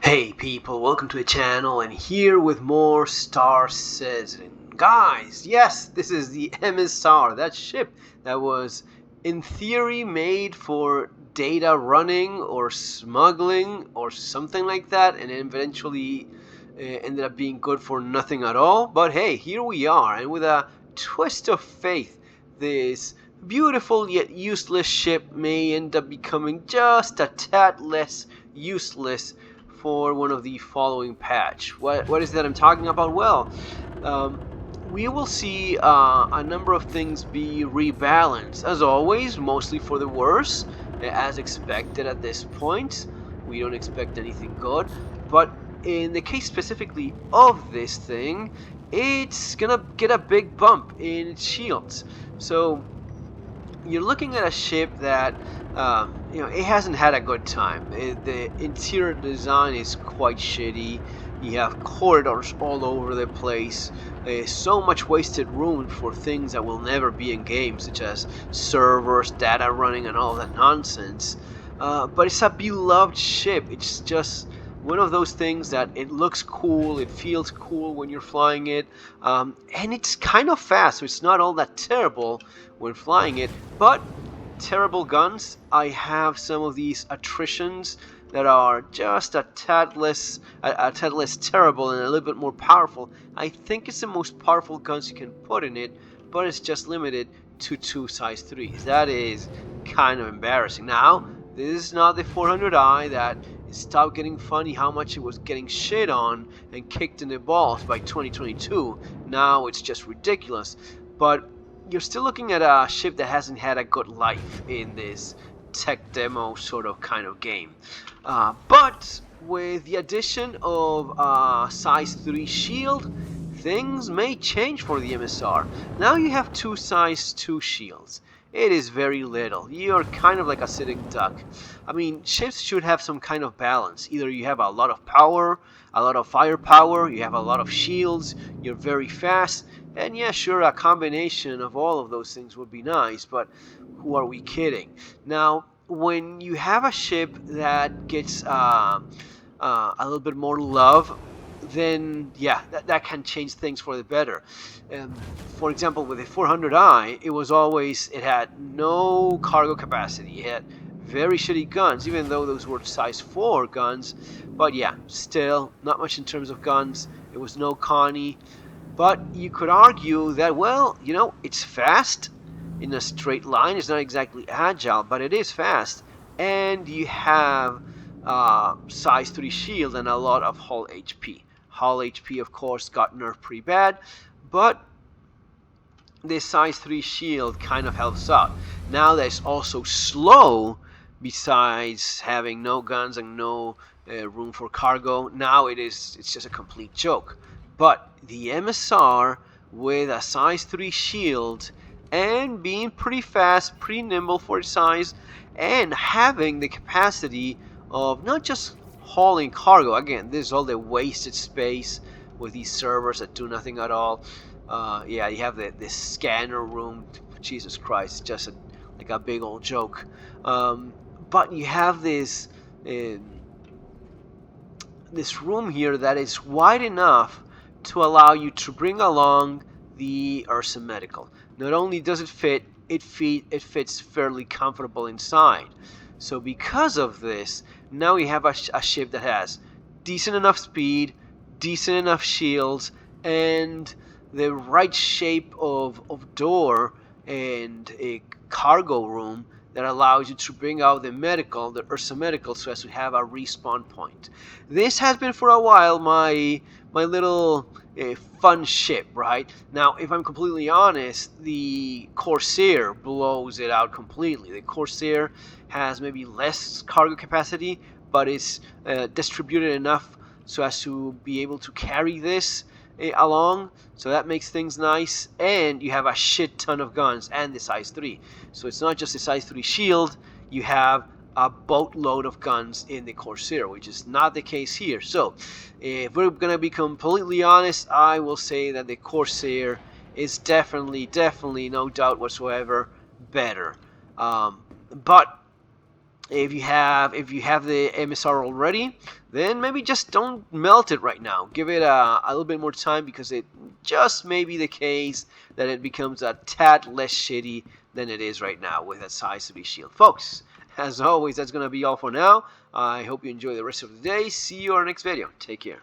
Hey people, welcome to the channel, and here with more Star Citizen. Guys, yes, this is the MSR, that ship that was in theory made for data running or smuggling or something like that, and eventually ended up being good for nothing at all. But hey, here we are, and with a twist of fate, this beautiful yet useless ship may end up becoming just a tad less useless for one of the following patch. What is that I'm talking about? Well, we will see a number of things be rebalanced, as always, mostly for the worse, as expected at this point. We don't expect anything good, but in the case specifically of this thing, it's gonna get a big bump in its shields. So you're looking at a ship that it hasn't had a good time. The interior design is quite shitty. You have corridors all over the place. So much wasted room for things that will never be in games, such as servers, data running, and all that nonsense. But it's a beloved ship. It's just one of those things that it looks cool, it feels cool when you're flying it, and it's kind of fast, so it's not all that terrible when flying it. But terrible guns, I have some of these attritions that are just a tad less terrible and a little bit more powerful. I think it's the most powerful guns you can put in it, but it's just limited to 2 size 3s. That is kind of embarrassing. Now, this is not the 400i that stopped getting funny how much it was getting shit on and kicked in the balls by 2022. Now it's just ridiculous. But you're still looking at a ship that hasn't had a good life in this tech demo sort of kind of game. But with the addition of a size 3 shield, things may change for the MSR. Now you have 2 size 2 shields. It is very little. You're kind of like a sitting duck. I mean, ships should have some kind of balance. Either you have a lot of power, a lot of firepower, you have a lot of shields, you're very fast, and yeah, sure, a combination of all of those things would be nice, but who are we kidding? Now, when you have a ship that gets a little bit more love, then yeah, that can change things for the better. For example, with the 400i, it had no cargo capacity. It had very shitty guns, even though those were size 4 guns. But yeah, still not much in terms of guns. It was no Connie. But you could argue that, well, it's fast in a straight line. It's not exactly agile, but it is fast. And you have size 3 shield and a lot of hull HP. Hull HP, of course, got nerfed pretty bad, but this size 3 shield kind of helps out. Now there's also slow, besides having no guns and no room for cargo. Now it's just a complete joke. But the MSR with a size 3 shield and being pretty fast, pretty nimble for its size, and having the capacity of not just hauling cargo. Again, this is all the wasted space with these servers that do nothing at all. Yeah, you have this scanner room. Jesus Christ, just like a big old joke. But you have this room here that is wide enough to allow you to bring along the Ursa Medical. Not only does it fit, it fits fairly comfortable inside. So because of this, now we have a ship that has decent enough speed, decent enough shields, and the right shape of door and a cargo room that allows you to bring out the Ursa Medical, so as to have a respawn point. This has been for a while my little fun ship, right? Now, if I'm completely honest, the Corsair blows it out completely. The Corsair has maybe less cargo capacity, but it's distributed enough so as to be able to carry this along, so that makes things nice. And you have a shit ton of guns and the size 3, so it's not just the size 3 shield, you have a boatload of guns in the Corsair, which is not the case here. So if we're gonna be completely honest, I will say that the Corsair is definitely, no doubt whatsoever, better. But If you have the MSR already, then maybe just don't melt it right now. Give it a little bit more time, because it just may be the case that it becomes a tad less shitty than it is right now with that size of the shield. Folks, as always, that's going to be all for now. I hope you enjoy the rest of the day. See you on our next video. Take care.